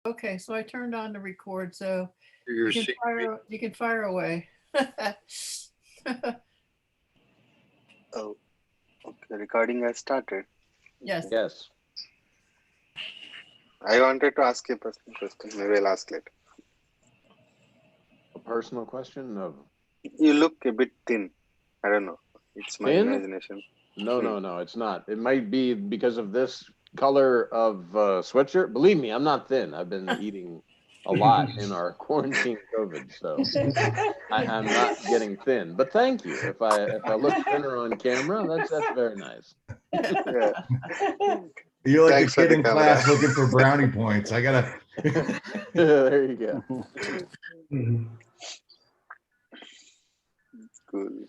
Okay, so I turned on the record, so You see me? you can fire away. Oh, okay. Recording has started. Yes. Yes. I wanted to ask you a personal question. Maybe I'll ask later. A personal question of You look a bit thin. I don't know. It's my thin? imagination. No, Hmm. no, no, it's not. It might be because of this color of sweatshirt. Believe me, I'm not thin. I've been eating a lot in our quarantine COVID, so I'm not getting thin. But thank you. If I look thinner on camera, that's very nice. Yeah. You're like the Thanks for kid the in camera. class looking for brownie points. I gotta. There you go. Cool.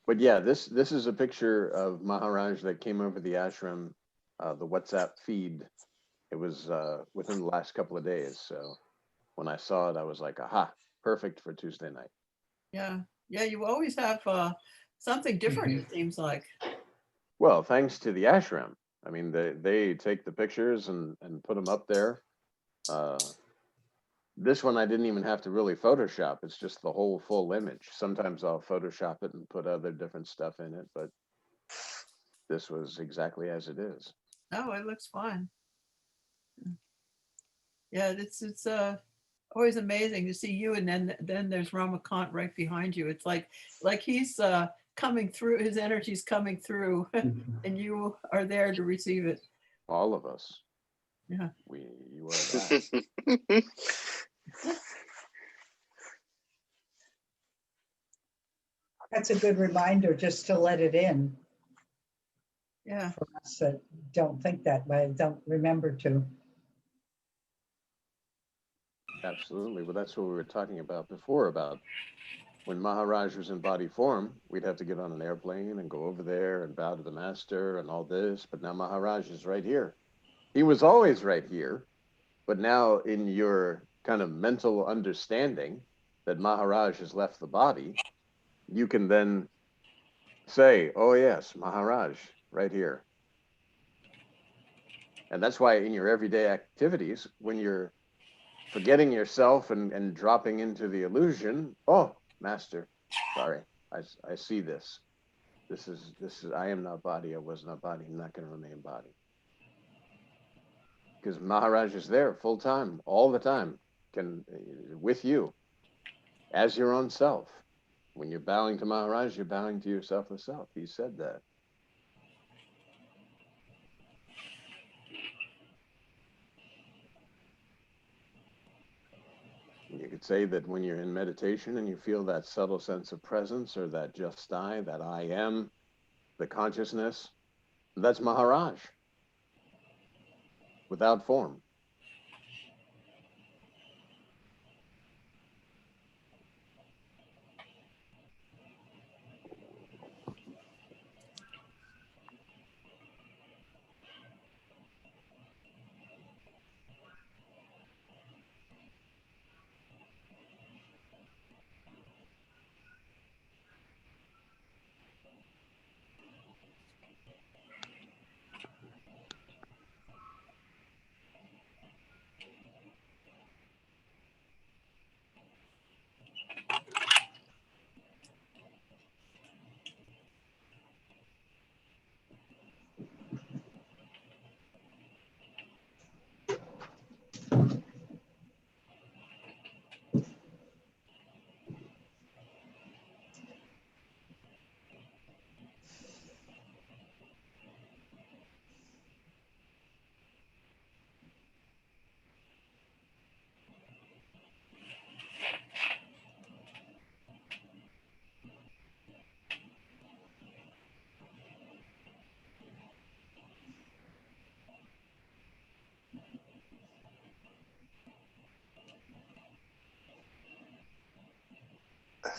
But yeah, this is a picture of Maharaj that came over the ashram, the WhatsApp feed. It was within the last couple of days. So when I saw it, I was like, aha, perfect for Tuesday night. Yeah. Yeah, you always have something different, it seems like. Well, thanks to the ashram. I mean, they take the pictures and put them up there. Uh, this one I didn't even have to really Photoshop. It's just the whole full image. Sometimes I'll Photoshop it and put other different stuff in it, but this was exactly as it is. Oh, it looks fine. Yeah, it's always amazing to see you, and then there's Ramakant right behind you. It's like he's coming through, his energy's coming through, and you are there to receive it. All of us. Yeah. You are that. That's a good reminder just to let it in Yeah. for us that don't think that way, don't remember to. Absolutely. Well, that's what we were talking about before about when Maharaj was in body form, we'd have to get on an airplane and go over there and bow to the master and all this. But now Maharaj is right here. He was always right here. But now, in your kind of mental understanding that Maharaj has left the body, you can then say, oh, yes, Maharaj, right here. And that's why in your everyday activities, when you're forgetting yourself and dropping into the illusion, oh, master, sorry, I see this. This is I am not body, I was not body, I'm not going to remain body. Because Maharaj is there full time, all the time, can with you as your own self. When you're bowing to Maharaj, you're bowing to yourself the self. He said that. You could say that when you're in meditation and you feel that subtle sense of presence or that just that I am, the consciousness, that's Maharaj without form.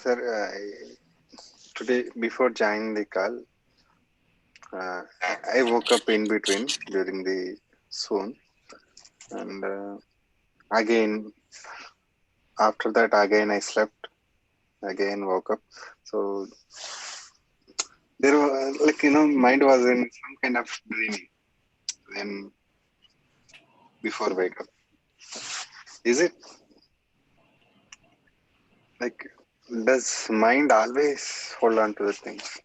Sir, today before joining the call, I woke up in between during the swoon, and again after that again I slept, again woke up. So there was mind was in some kind of dreaming. Then before wake up. Is it like, does mind always hold on to the things,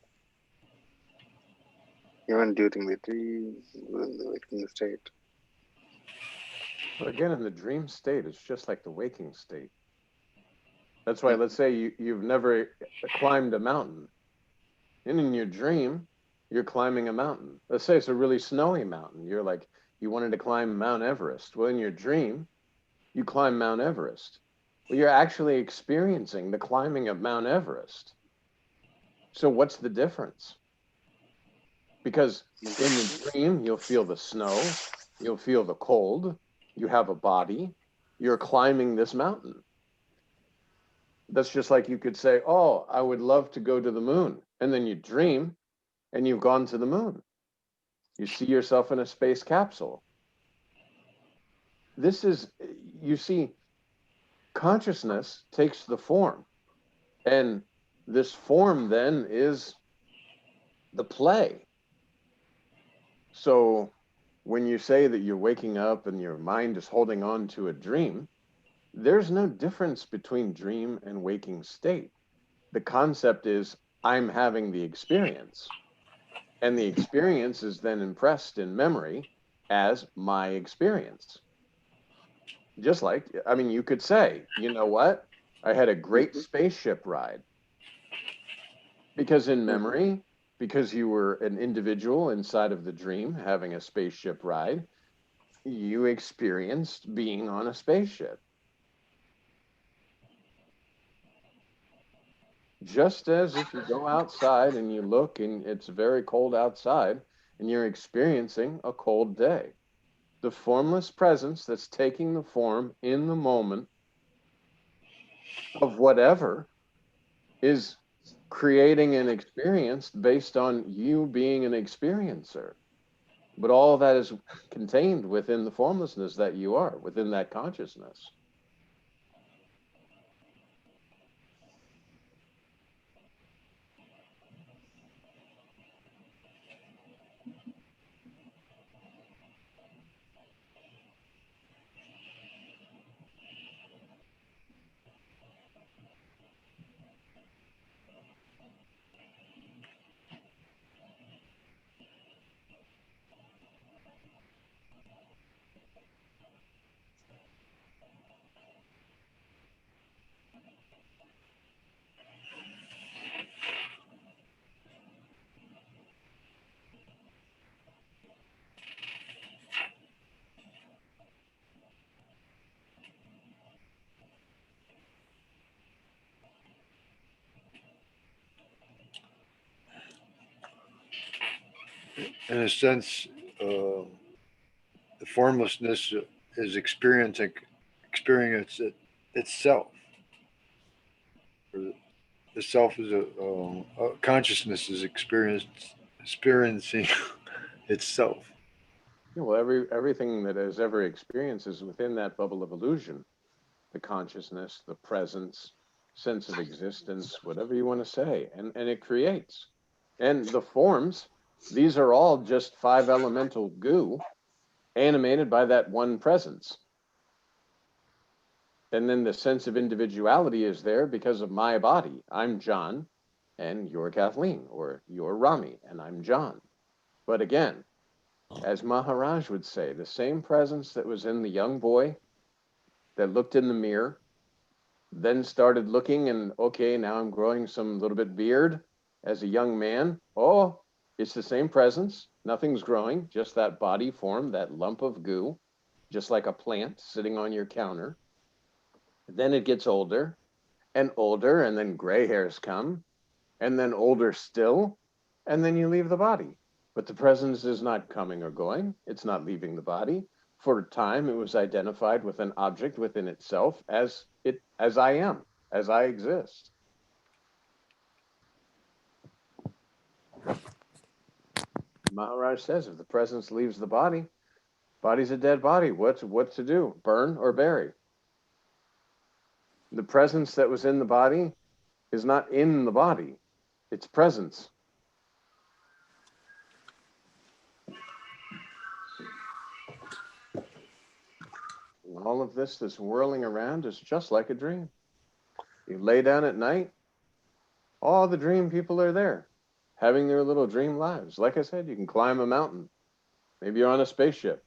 even during the dream, during the waking state? Well, again, in the dream state, it's just like the waking state. That's why, let's say you've never climbed a mountain. And in your dream, you're climbing a mountain. Let's say it's a really snowy mountain. You're like, you wanted to climb Mount Everest. Well, in your dream, you climb Mount Everest. Well, you're actually experiencing the climbing of Mount Everest. So what's the difference? Because in the dream, you'll feel the snow, you'll feel the cold, you have a body, you're climbing this mountain. That's just like you could say, oh, I would love to go to the moon. And then you dream and you've gone to the moon. You see yourself in a space capsule. This is, you see, consciousness takes the form. And this form then is the play. So when you say that you're waking up and your mind is holding on to a dream, there's no difference between dream and waking state. The concept is I'm having the experience, and the experience is then impressed in memory as my experience. Just like, I mean, you could say, you know what? I had a great spaceship ride. Because in memory, because you were an individual inside of the dream having a spaceship ride, you experienced being on a spaceship. Just as if you go outside and you look and it's very cold outside and you're experiencing a cold day. The formless presence that's taking the form in the moment of whatever is creating an experience based on you being an experiencer. But all that is contained within the formlessness that you are, within that consciousness. In a sense, the formlessness is experience itself. Or the self is a consciousness is experiencing itself. Yeah, well, everything that has ever experienced is within that bubble of illusion. The consciousness, the presence, sense of existence, whatever you want to say, and it creates. And the forms, these are all just 5 elemental goo animated by that one presence. And then the sense of individuality is there because of my body. I'm John, and you're Kathleen, or you're Rami, and I'm John. But again, as Maharaj would say, the same presence that was in the young boy that looked in the mirror, then started looking and, okay, now I'm growing some little bit beard as a young man. Oh, it's the same presence. Nothing's growing, just that body form, that lump of goo, just like a plant sitting on your counter. Then it gets older, and then gray hairs come, and then older still, and then you leave the body. But the presence is not coming or going. It's not leaving the body. For a time, it was identified with an object within itself as I am, as I exist. Maharaj says, if the presence leaves the body, body's a dead body. What to do? Burn or bury? The presence that was in the body is not in the body. It's presence. And all of this that's whirling around is just like a dream. You lay down at night, all the dream people are there, having their little dream lives. Like I said, you can climb a mountain. Maybe you're on a spaceship.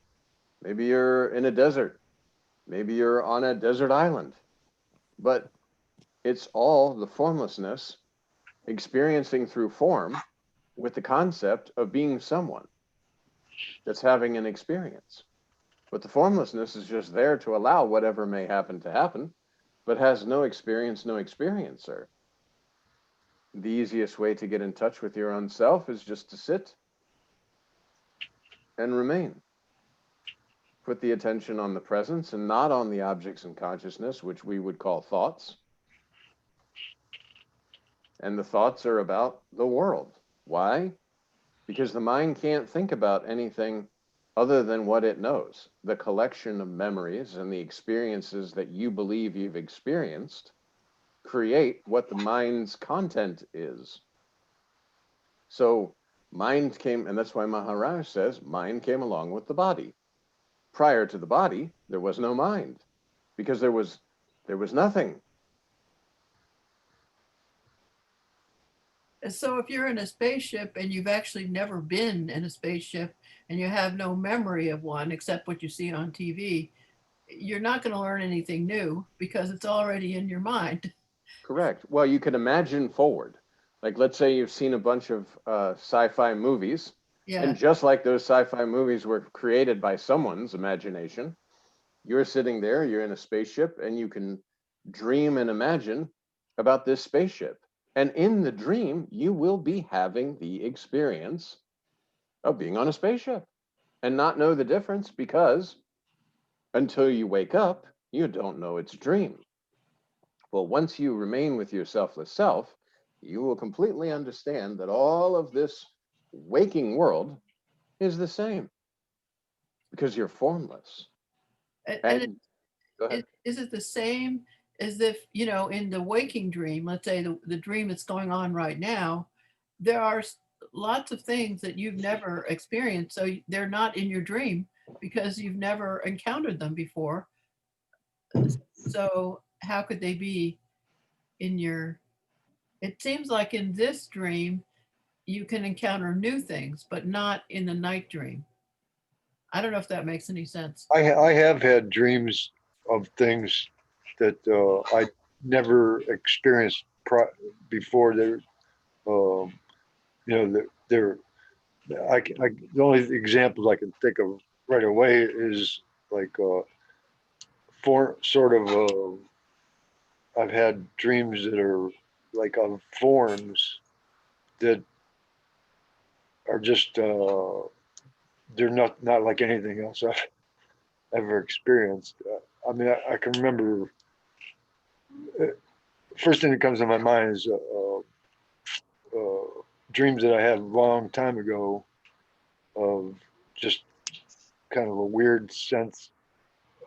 Maybe you're in a desert. Maybe you're on a desert island. But it's all the formlessness experiencing through form with the concept of being someone that's having an experience. But the formlessness is just there to allow whatever may happen to happen, but has no experience, no experiencer. The easiest way to get in touch with your own self is just to sit and remain. Put the attention on the presence and not on the objects in consciousness, which we would call thoughts. And the thoughts are about the world. Why? Because the mind can't think about anything other than what it knows. The collection of memories and the experiences that you believe you've experienced create what the mind's content is. So mind came, and that's why Maharaj says, mind came along with the body. Prior to the body, there was no mind, because there was nothing. So if you're in a spaceship and you've actually never been in a spaceship and you have no memory of one except what you see on TV, you're not going to learn anything new because it's already in your mind. Correct. Well, you can imagine forward. Like, let's say you've seen a bunch of sci-fi movies, Yeah. and just like those sci-fi movies were created by someone's imagination, you're sitting there, you're in a spaceship, and you can dream and imagine about this spaceship. And in the dream, you will be having the experience of being on a spaceship and not know the difference, because until you wake up, you don't know it's a dream. Well, once you remain with your selfless self, you will completely understand that all of this waking world is the same because you're formless. And Go ahead. is it the same as if, you know, in the waking dream, let's say the dream that's going on right now, there are lots of things that you've never experienced. So they're not in your dream because you've never encountered them before. So how could they be in your, it seems like in this dream, you can encounter new things, but not in the night dream. I don't know if that makes any sense. I have had dreams of things that I never experienced before. They're, you know, they're the only examples I can think of right away is like for sort of I've had dreams that are like on forms that are just they're not like anything else I've ever experienced. I mean, I can remember. First thing that comes to my mind is dreams that I had a long time ago of just kind of a weird sense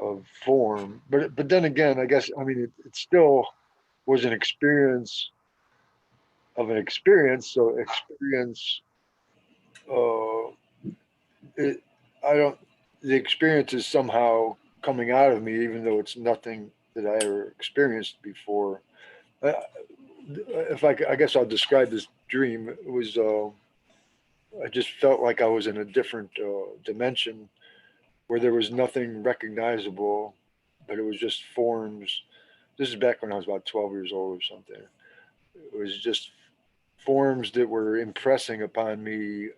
of form. But then again, I guess, I mean, it still was an experience of an experience. So experience, uh, it, I don't, the experience is somehow coming out of me, even though it's nothing that I ever experienced before. If I guess I'll describe this dream. It was, I just felt like I was in a different dimension where there was nothing recognizable, but it was just forms. This is back when I was about 12 years old or something. It was just forms that were impressing upon me,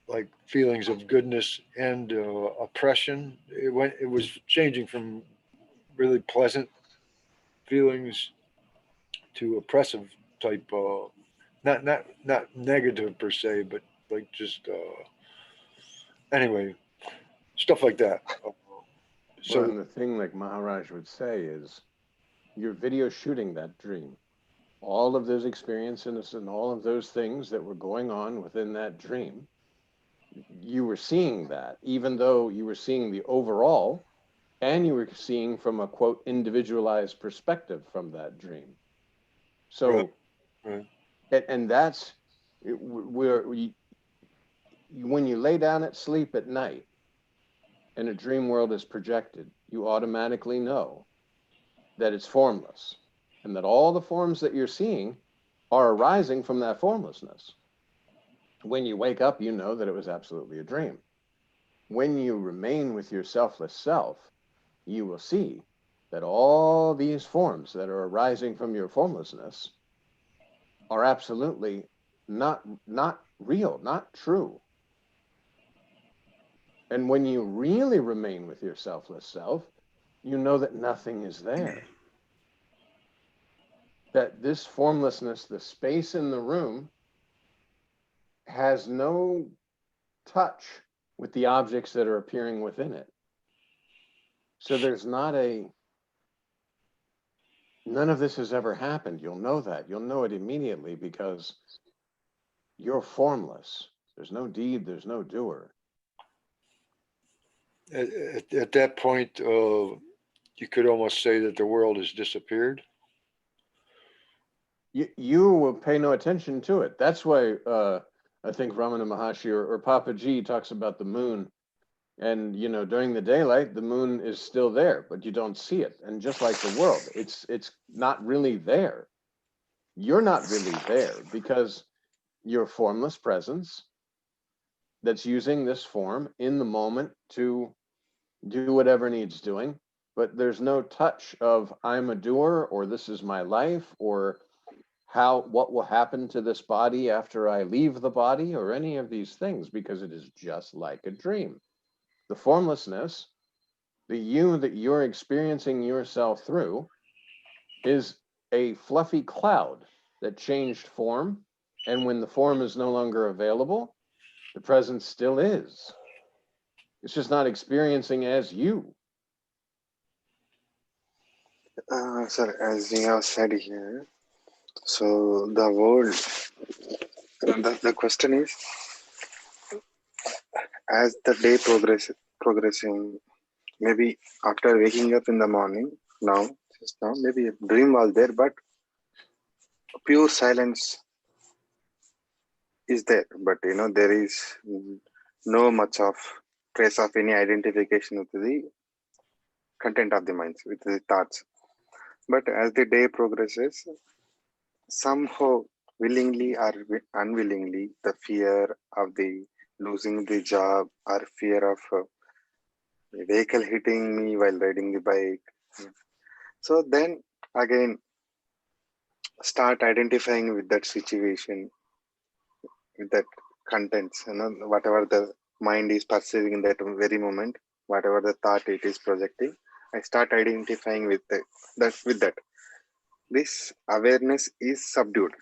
like feelings of goodness and oppression. It was changing from really pleasant feelings to oppressive type, not negative per se, but like just anyway, stuff like that. So, well, and the thing like Maharaj would say is, you're video shooting that dream. All of those experiences and all of those things that were going on within that dream, you were seeing that, even though you were seeing the overall, and you were seeing from a quote individualized perspective from that dream. So, right. And that's where when you lay down at sleep at night, and a dream world is projected, you automatically know that it's formless and that all the forms that you're seeing are arising from that formlessness. When you wake up, you know that it was absolutely a dream. When you remain with your selfless self, you will see that all these forms that are arising from your formlessness are absolutely not real, not true. And when you really remain with your selfless self, you know that nothing is there. That this formlessness, the space in the room, has no touch with the objects that are appearing within it. So there's not none of this has ever happened. You'll know that. You'll know it immediately because you're formless. There's no deed, there's no doer. At that point, you could almost say that the world has disappeared. You will pay no attention to it. That's why I think Ramana Maharshi or Papa G talks about the moon. And, you know, during the daylight, the moon is still there, but you don't see it. And just like the world, it's not really there. You're not really there because you're a formless presence that's using this form in the moment to do whatever needs doing. But there's no touch of I'm a doer, or this is my life, or what will happen to this body after I leave the body, or any of these things, because it is just like a dream. The formlessness, the you that you're experiencing yourself through, is a fluffy cloud that changed form, and when the form is no longer available, the presence still is. It's just not experiencing as you. Sir, as you have said here, so the world, the question is, as the day progressing, maybe after waking up in the morning, just now, maybe a dream was there, but pure silence is there. But you know, there is no much of trace of any identification with the content of the minds, with the thoughts. But as the day progresses, somehow, willingly or unwillingly, the fear of the losing the job or fear of a vehicle hitting me while riding the bike. So then again, start identifying with that situation, with that contents, you know, whatever the mind is perceiving in that very moment, whatever the thought it is projecting, I start identifying with that. This awareness is subdued.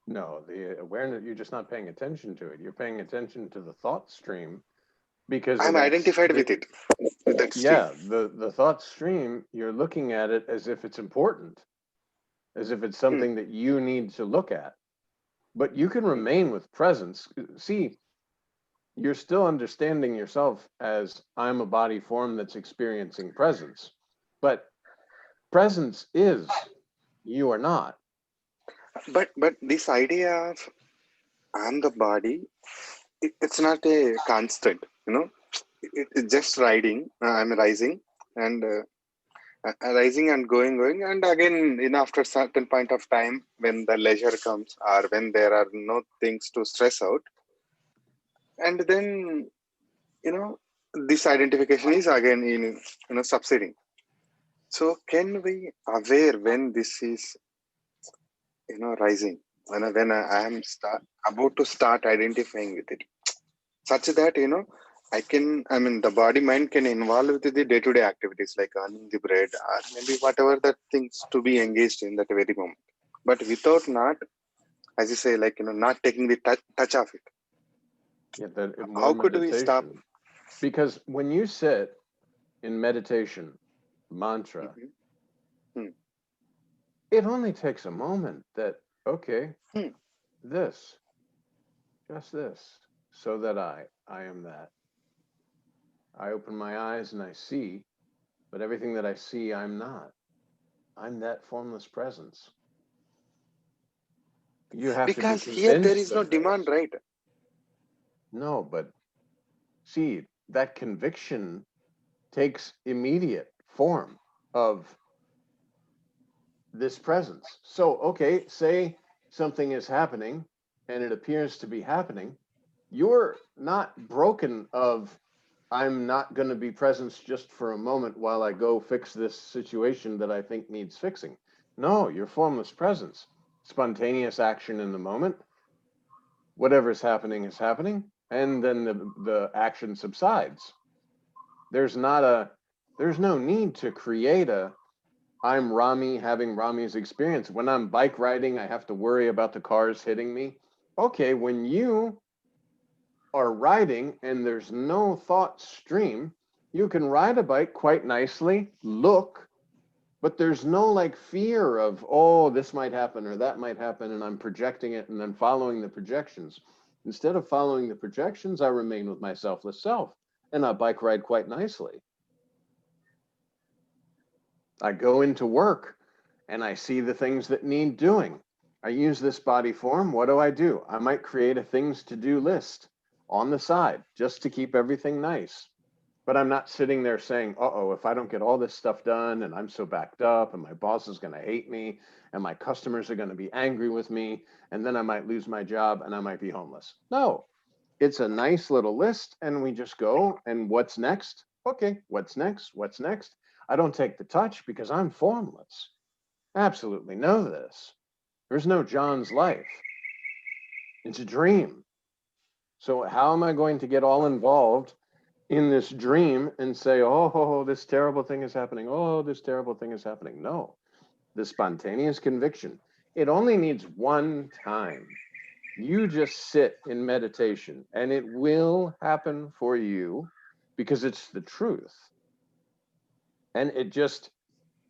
No, the awareness, you're just not paying attention to it. You're paying attention to the thought stream because I'm identified with it, with that stream. Yeah, the thought stream, you're looking at it as if it's important, as if it's something that you need to look at. But you can remain with presence. See, you're still understanding yourself as I'm a body form that's experiencing presence. But presence is, you are not. But this idea of I'm the body, it's not a constant, you know. It's just riding. I'm rising and rising and going, and again, you know, after certain point of time, when the leisure comes or when there are no things to stress out, and then you know, this identification is again in, you know, subsiding. So can we aware when this is, you know, rising, when I am about to start identifying with it, such that you know I mean the body mind can involve with the day-to-day activities like earning the bread or maybe whatever the things to be engaged in that very moment, but without not, as you say, like, you know, not taking the touch of it. Yeah, that more How could we stop? meditation. Because when you sit in meditation, mantra, it only takes a moment that, okay, this, just this, so that I am that. I open my eyes and I see, but everything that I see, I'm not. I'm that formless presence. You have to be Because here there convinced is no of this. demand, right? No, but see, that conviction takes immediate form of this presence. So, okay, say something is happening and it appears to be happening. You're not broken of, I'm not going to be present just for a moment while I go fix this situation that I think needs fixing. No, you're formless presence, spontaneous action in the moment. Whatever's happening is happening, and then the action subsides. There's no need to create I'm Rami having Rami's experience. When I'm bike riding, I have to worry about the cars hitting me. Okay, when you are riding and there's no thought stream, you can ride a bike quite nicely, look, but there's no like fear of, oh, this might happen or that might happen, and I'm projecting it and then following the projections. Instead of following the projections, I remain with my selfless self, and I bike ride quite nicely. I go into work and I see the things that need doing. I use this body form. What do? I might create a things to do list on the side just to keep everything nice. But I'm not sitting there saying, uh-oh, if I don't get all this stuff done and I'm so backed up and my boss is going to hate me and my customers are going to be angry with me and then I might lose my job and I might be homeless. No, it's a nice little list and we just go and what's next? Okay, what's next? What's next? I don't take the touch because I'm formless. Absolutely know this. There's no John's life. It's a dream. So how am I going to get all involved in this dream and say, oh, this terrible thing is happening. Oh, this terrible thing is happening. No, the spontaneous conviction. It only needs one time. You just sit in meditation and it will happen for you because it's the truth. And it just,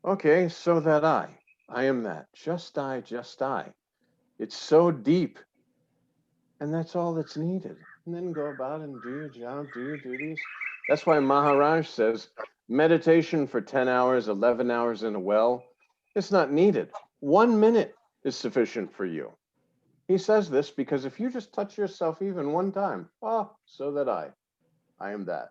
okay, so that I am that, just I, just I. It's so deep. And that's all that's needed. And then go about and do your job, do your duties. That's why Maharaj says, meditation for 10 hours, 11 hours in a well, it's not needed. 1 minute is sufficient for you. He says this because if you just touch yourself even one time, oh, so that I am that.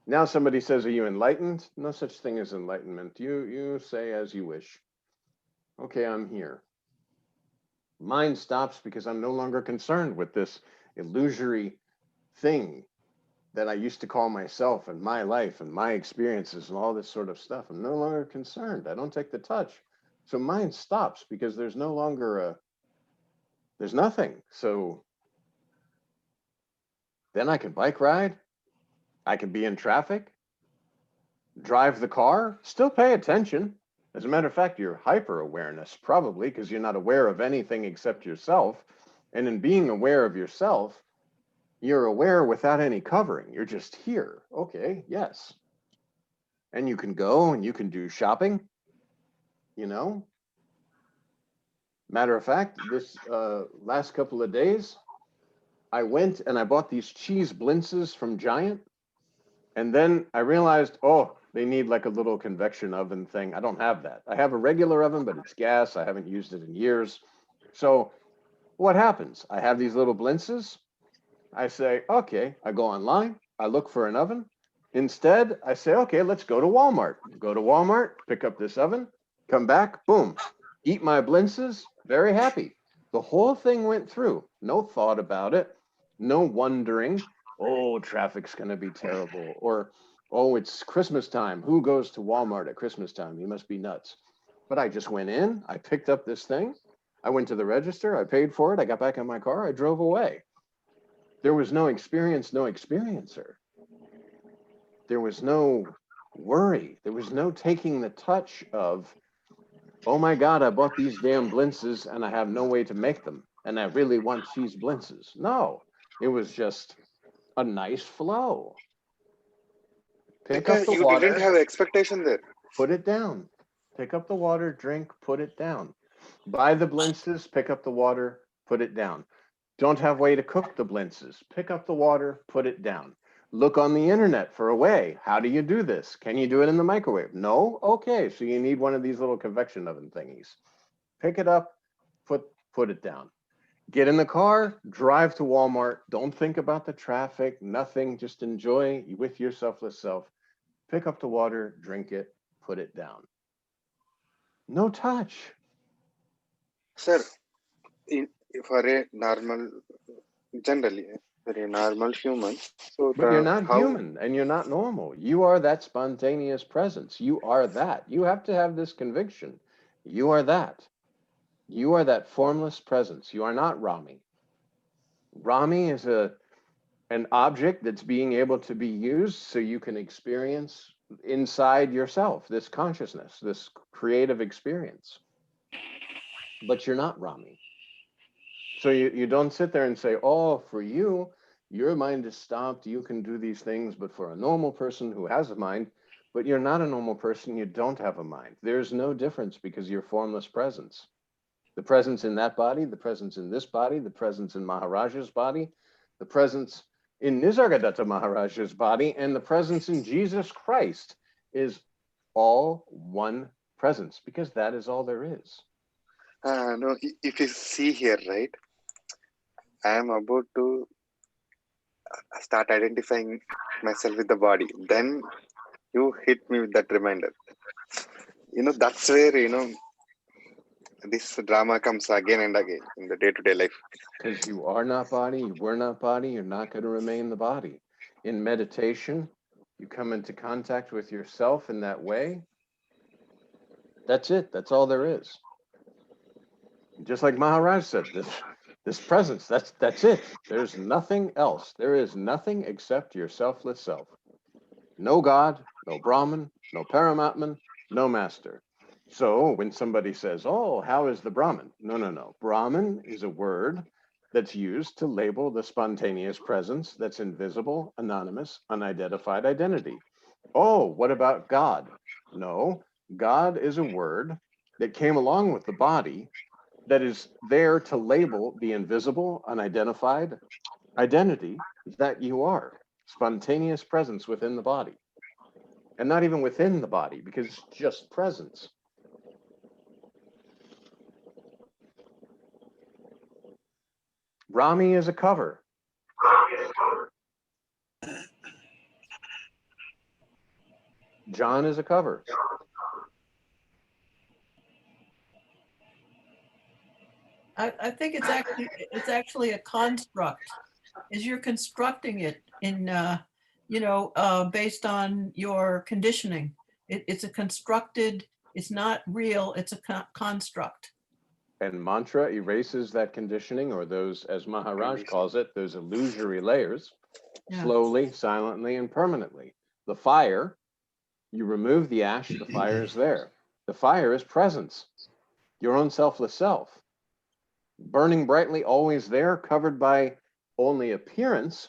Now somebody says, are you enlightened? No such thing as enlightenment. You say as you wish. Okay, I'm here. Mind stops because I'm no longer concerned with this illusory thing that I used to call myself and my life and my experiences and all this sort of stuff. I'm no longer concerned. I don't take the touch. So mind stops because there's no longer there's nothing. So then I can bike ride. I can be in traffic, drive the car, still pay attention. As a matter of fact, you're hyper awareness, probably because you're not aware of anything except yourself. And in being aware of yourself, you're aware without any covering. You're just here. Okay, yes. And you can go and you can do shopping, you know. Matter of fact, this last couple of days, I went and I bought these cheese blintzes from Giant. And then I realized, oh, they need like a little convection oven thing. I don't have that. I have a regular oven, but it's gas. I haven't used it in years. So what happens? I have these little blintzes. I say, okay, I go online. I look for an oven. Instead, I say, okay, let's go to Walmart. Go to Walmart, pick up this oven, come back, boom, eat my blintzes, very happy. The whole thing went through. No thought about it. No wondering, oh, traffic's going to be terrible. Or, oh, it's Christmas time. Who goes to Walmart at Christmas time? You must be nuts. But I just went in. I picked up this thing. I went to the register. I paid for it. I got back in my car. I drove away. There was no experience, no experiencer. There was no worry. There was no taking the touch of, oh my God, I bought these damn blintzes and I have no way to make them. And I really want cheese blintzes. No, it was just a nice flow. Pick up the You water, didn't have expectation there. put it down. Pick up the water, drink, put it down. Buy the blintzes, pick up the water, put it down. Don't have way to cook the blintzes. Pick up the water, put it down. Look on the internet for a way. How do you do this? Can you do it in the microwave? No? Okay, so you need one of these little convection oven thingies. Pick it up, put it down. Get in the car, drive to Walmart. Don't think about the traffic, nothing. Just enjoy with your selfless self. Pick up the water, drink it, put it down. No touch. Sir, for a normal, generally, for a normal human, so But you're not how human and you're not normal. You are that spontaneous presence. You are that. You have to have this conviction. You are that. You are that formless presence. You are not Rami. Rami is an object that's being able to be used so you can experience inside yourself this consciousness, this creative experience. But you're not Rami. So you don't sit there and say, oh, for you, your mind is stopped, you can do these things, but for a normal person who has a mind, but you're not a normal person, you don't have a mind. There's no difference because you're formless presence. The presence in that body, the presence in this body, the presence in Maharaj's body, the presence in Nisargadatta Maharaj's body, and the presence in Jesus Christ is all one presence because that is all there is. no, if you see here, right, I am about to start identifying myself with the body. Then you hit me with that reminder. That's where, this drama comes again and again in the day-to-day life. Because you are not body, you were not body, you're not going to remain the body. In meditation, you come into contact with yourself in that way. That's it. That's all there is. Just like Maharaj said, this presence, that's it. There's nothing else. There is nothing except your selfless self. No God, no Brahman, no Paramatman, no master. So when somebody says, oh, how is the Brahman? No. Brahman is a word that's used to label the spontaneous presence that's invisible, anonymous, unidentified identity. Oh, what about God? No, God is a word that came along with the body that is there to label the invisible, unidentified identity that you are, spontaneous presence within the body. And not even within the body, because it's just presence. Rami is a cover. John is a cover. I think it's actually a construct. Is you're constructing it in based on your conditioning. It's a constructed. It's not real. It's a construct. And mantra erases that conditioning, or those, as Maharaj calls it, those illusory layers, Yeah. slowly, silently, and permanently. The fire, you remove the ash, the fire is there. The fire is presence, your own selfless self. Burning brightly, always there, covered by only appearance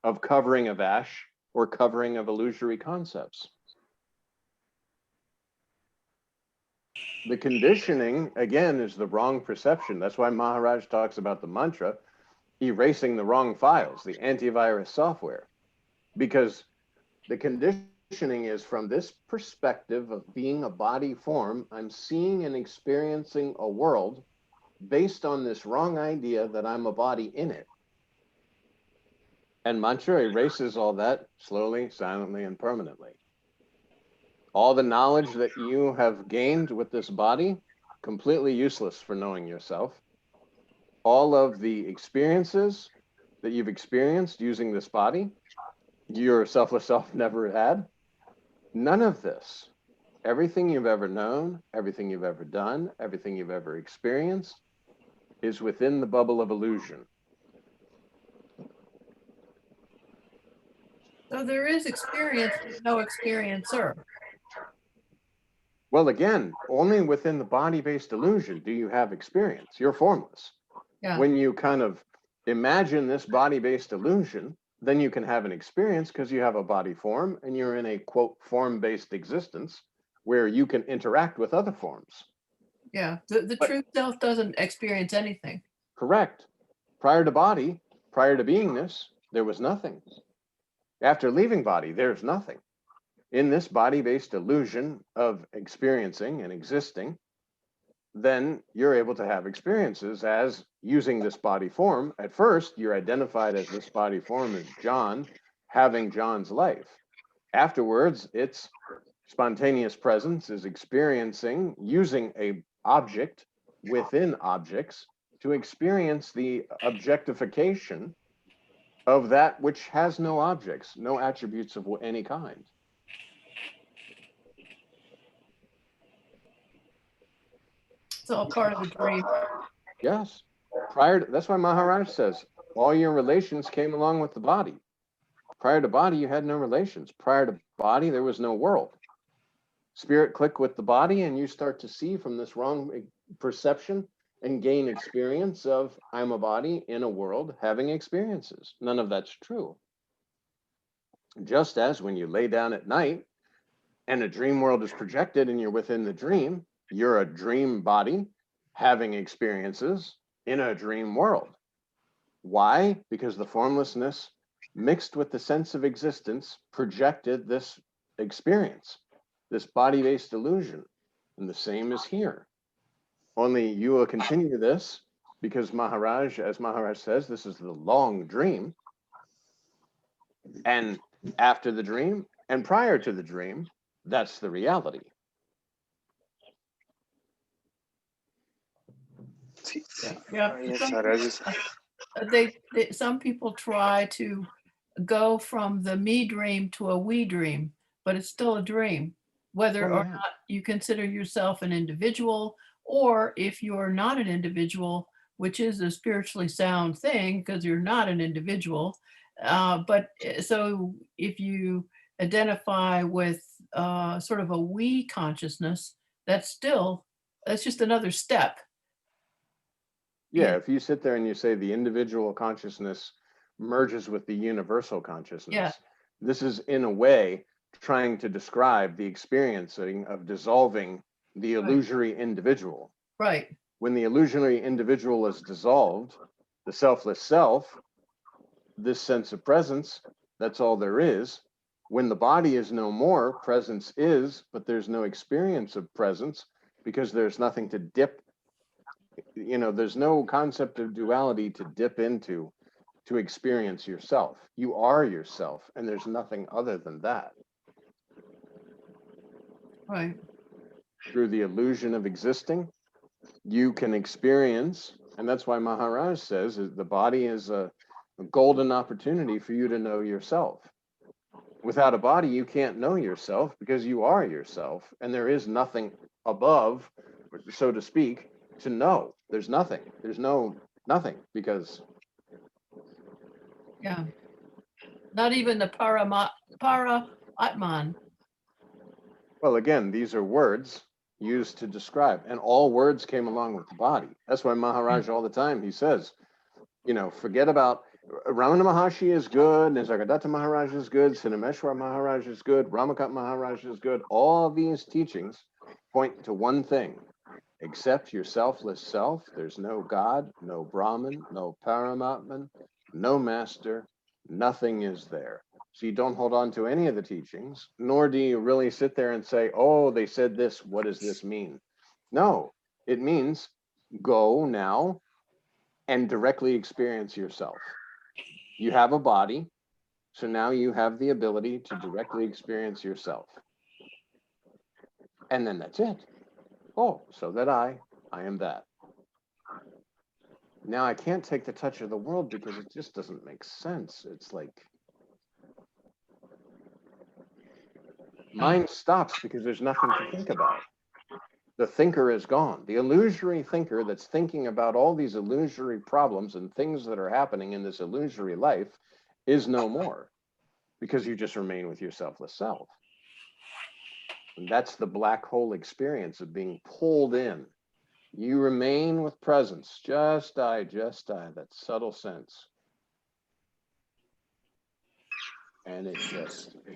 of covering of ash or covering of illusory concepts. The conditioning, again, is the wrong perception. That's why Maharaj talks about the mantra, erasing the wrong files, the antivirus software. Because the conditioning is from this perspective of being a body form, I'm seeing and experiencing a world based on this wrong idea that I'm a body in it. And mantra erases all that slowly, silently, and permanently. All the knowledge that you have gained with this body, completely useless for knowing yourself. All of the experiences that you've experienced using this body, your selfless self never had. None of this. Everything you've ever known, everything you've ever done, everything you've ever experienced is within the bubble of illusion. So there is experience, no experiencer. Well, again, only within the body-based illusion do you have experience. You're formless. Yeah. When you kind of imagine this body-based illusion, then you can have an experience because you have a body form and you're in a, quote, form-based existence where you can interact with other forms. Yeah. The true self doesn't experience anything. Correct. Prior to body, prior to beingness, there was nothing. After leaving body, there's nothing. In this body-based illusion of experiencing and existing, then you're able to have experiences as using this body form. At first, you're identified as this body form as John, having John's life. Afterwards, it's spontaneous presence is experiencing, using a object within objects to experience the objectification of that which has no objects, no attributes of any kind. It's all part of the dream. Yes. That's why Maharaj says, all your relations came along with the body. Prior to body, you had no relations. Prior to body, there was no world. Spirit click with the body, and you start to see from this wrong perception and gain experience of I'm a body in a world having experiences. None of that's true. Just as when you lay down at night and a dream world is projected and you're within the dream, you're a dream body having experiences in a dream world. Why? Because the formlessness mixed with the sense of existence projected this experience, this body-based illusion. And the same is here. Only you will continue this because Maharaj, as Maharaj says, this is the long dream. And after the dream and prior to the dream, that's the reality. Yeah. Yes, Some, sir. As some people try to go from the me dream to a we dream, but it's still a dream, whether or not you consider yourself an individual, or if you're not an individual, which is a spiritually sound thing because you're not an individual. So if you identify with sort of a we consciousness, that's just another step. Yeah, if you sit there and you say the individual consciousness merges with the universal consciousness, this is in a way trying to describe the experiencing of dissolving the illusory individual. Right. When the illusory individual is dissolved, the selfless self, this sense of presence, that's all there is. When the body is no more, presence is, but there's no experience of presence because there's nothing to dip. There's no concept of duality to dip into to experience yourself. You are yourself, and there's nothing other than that. Right. Through the illusion of existing, you can experience, and that's why Maharaj says the body is a golden opportunity for you to know yourself. Without a body, you can't know yourself because you are yourself, and there is nothing above, so to speak, to know. There's nothing. There's nothing because. Yeah. Not even the para-atman. Well, again, these are words used to describe, and all words came along with the body. That's why Maharaj all the time, he says, forget about Ramana Maharshi is good, Nisargadatta Maharaj is good, Siddhameshwar Maharaj is good, Ramakant Maharaj is good. All these teachings point to one thing. Except your selfless self, there's no God, no Brahman, no Paramatman, no master, nothing is there. So you don't hold on to any of the teachings, nor do you really sit there and say, oh, they said this, what does this mean? No, it means go now and directly experience yourself. You have a body, so now you have the ability to directly experience yourself. And then that's it. Oh, so that I am that. Now I can't take the touch of the world because it just doesn't make sense. It's like mind stops because there's nothing to think about. The thinker is gone. The illusory thinker that's thinking about all these illusory problems and things that are happening in this illusory life is no more because you just remain with your selfless self. And that's the black hole experience of being pulled in. You remain with presence, just I, that subtle sense. And it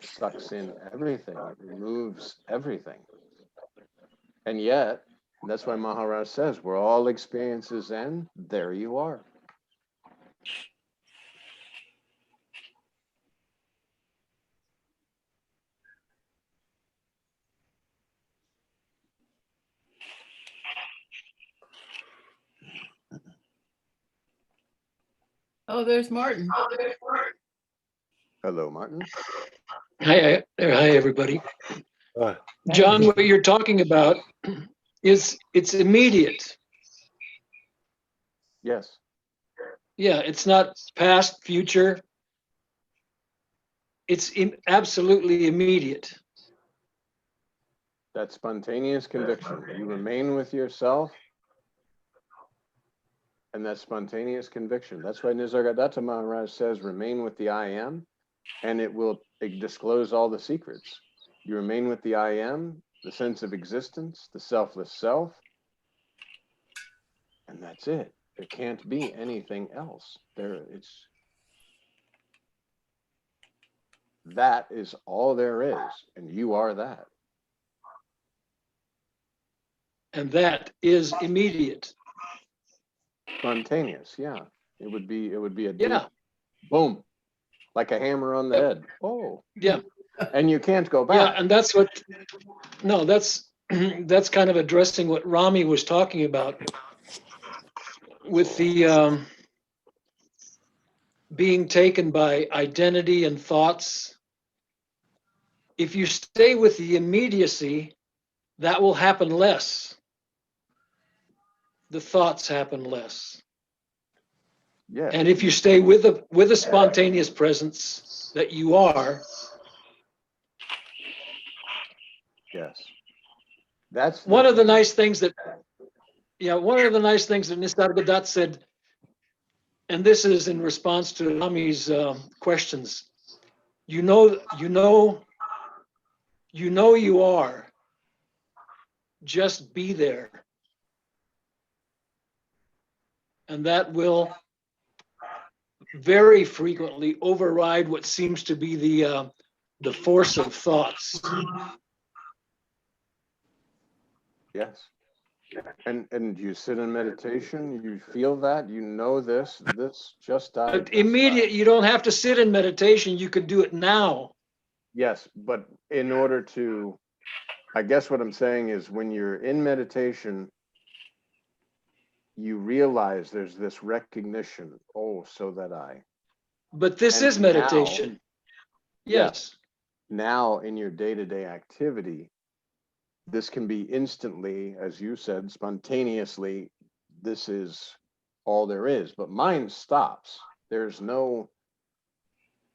sucks in everything. It removes everything. And yet, that's why Maharaj says, where all experiences end, there you are. Oh, there's Martin. Hello, Martin. Hi, everybody. Uh, John, what you're talking about it's immediate. Yes. Yeah, it's not past, future. It's absolutely immediate. That spontaneous conviction. You remain with yourself. And that spontaneous conviction. That's why Nisargadatta Maharaj says, remain with the I am, and it will disclose all the secrets. You remain with the I am, the sense of existence, the selfless self, and that's it. There can't be anything else. That is all there is, and you are that. And that is immediate. Spontaneous, yeah. It would be a deep, Yeah. boom, like a hammer on the head. Oh, Yeah. and you can't go back. Yeah, and that's that's kind of addressing what Rami was talking about with the being taken by identity and thoughts. If you stay with the immediacy, that will happen less. The thoughts happen less. Yeah. And if you stay with a spontaneous presence that you are, Yes. That's one of the nice things that Nisargadatta said, and this is in response to Rami's questions. You know you are. Just be there. And that will very frequently override what seems to be the force of thoughts. Yes. And you sit in meditation, you feel that, you know this just died. But immediate, you don't have to sit in meditation. You could do it now. Yes, but in order to, I guess what I'm saying is when you're in meditation, you realize there's this recognition, oh, so that I. But this And is meditation. Yes. Now in your day-to-day activity, this can be instantly, as you said, spontaneously, this is all there is, but mind stops. There's no,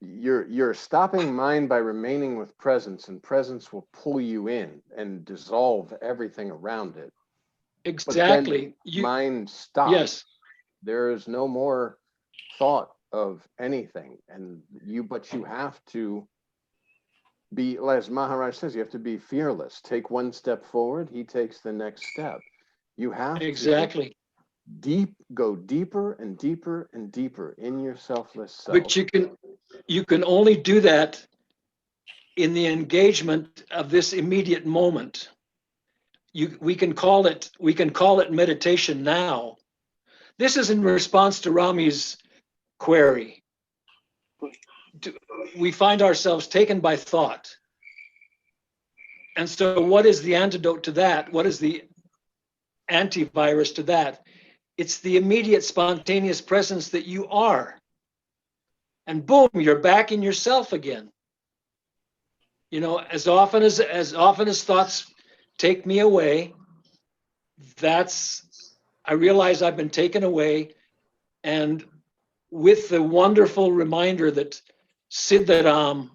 you're stopping mind by remaining with presence, and presence will pull you in and dissolve everything around it. Exactly. Mind stops. Yes. There is no more thought of anything, but you have to be, as Maharaj says, you have to be fearless. Take one step forward, he takes the next step. You have to go deeper and deeper and deeper in your selfless self. But you can only do that in the engagement of this immediate moment. We can call it meditation now. This is in response to Rami's query. We find ourselves taken by thought. And so what is the antidote to that? What is the antivirus to that? It's the immediate spontaneous presence that you are. And boom, you're back in yourself again. You know, as often as thoughts take me away, I realize I've been taken away. And with the wonderful reminder that Siddharam,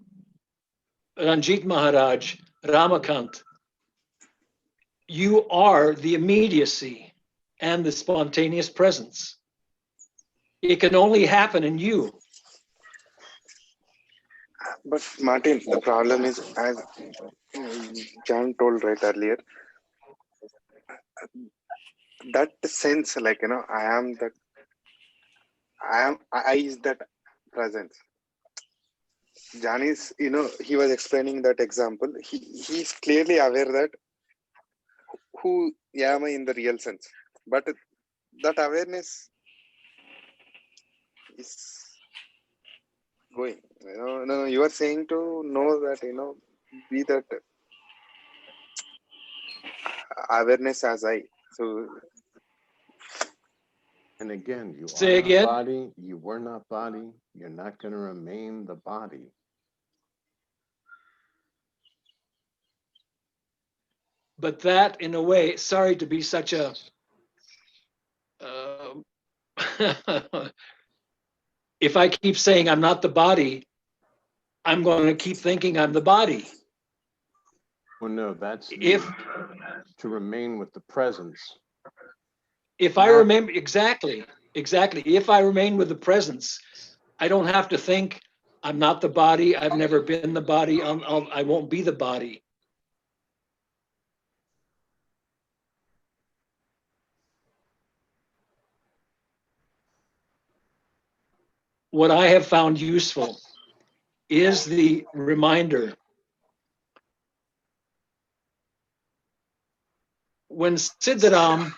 Ranjit Maharaj, Ramakant, you are the immediacy and the spontaneous presence. It can only happen in you. But Martin, the problem is, as John told right earlier, that sense, like, I is that presence. John is, he was explaining that example. He's clearly aware that who am I in the real sense, but that awareness is going. No, you are saying to know that, be that awareness as I. So And again, you Say are again? not body, you were not body, you're not going to remain the body. But that, in a way, sorry to be such a if I keep saying I'm not the body, I'm going to keep thinking I'm the body. Well, no, that's If to remain with the presence. I remember exactly, if I remain with the presence, I don't have to think I'm not the body. I've never been the body. I won't be the body. What I have found useful is the reminder. When Siddharam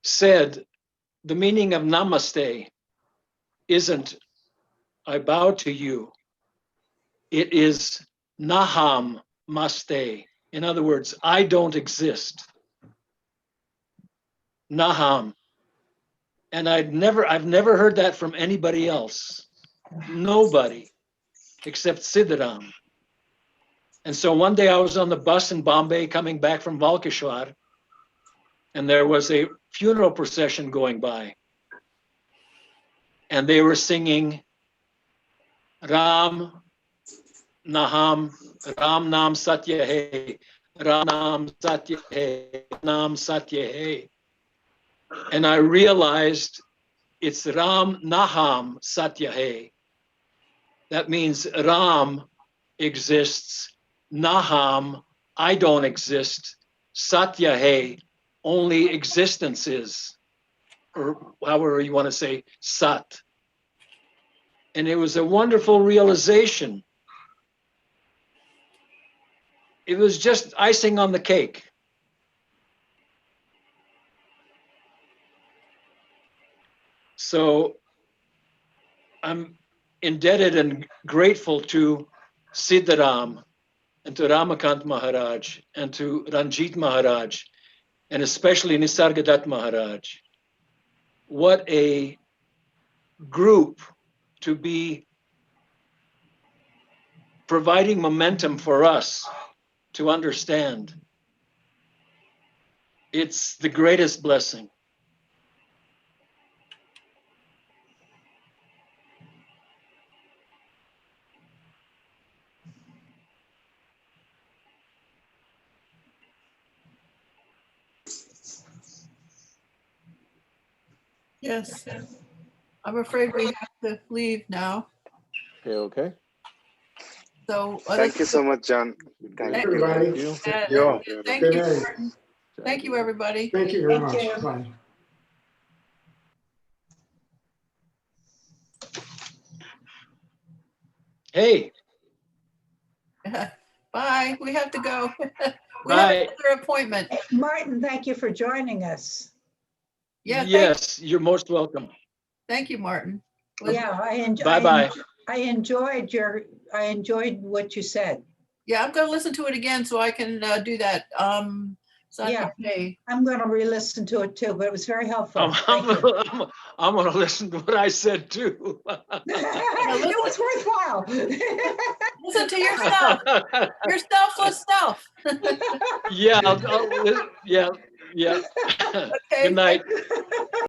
said the meaning of namaste isn't I bow to you, it is naham maste. In other words, I don't exist. Naham. And I've never heard that from anybody else. Nobody except Siddharam. And so one day I was on the bus in Bombay coming back from Valkeshwar, and there was a funeral procession going by. And they were singing Ram Naham, Ram Nam Satya Hai, Ram Nam Satya Hai, Nam Satya Hai. And I realized it's Ram Naham Satya Hai. That means Ram exists, Naham, I don't exist, Satya Hai, only existence is, or however you want to say, Sat. And it was a wonderful realization. It was just icing on the cake. So I'm indebted and grateful to Siddharam and to Ramakant Maharaj and to Ranjit Maharaj and especially Nisargadatta Maharaj. What a group to be providing momentum for us to understand. It's the greatest blessing. Yes. I'm afraid we have to leave now. Okay. So Thank you so much, John. Thank you. Everybody. Thank you. Yeah. Thank Good you, night. Martin. Thank you, everybody. Thank you very Thank much. you. Bye. Hey, Bye. We have to go. We Bye. have another appointment. Martin, thank you for joining us. Yeah. Yes, you're most welcome. Thank you, Martin. Was- Yeah, Bye-bye. I enjoyed what you said. Yeah, I'm going to listen to it again so I can do that. Satya Day. I'm going to re-listen to it too, but it was very helpful. I'm going to listen to what I said too. It was worthwhile. Listen to yourself. Your selfless self. Yeah, yeah. Okay. Good night.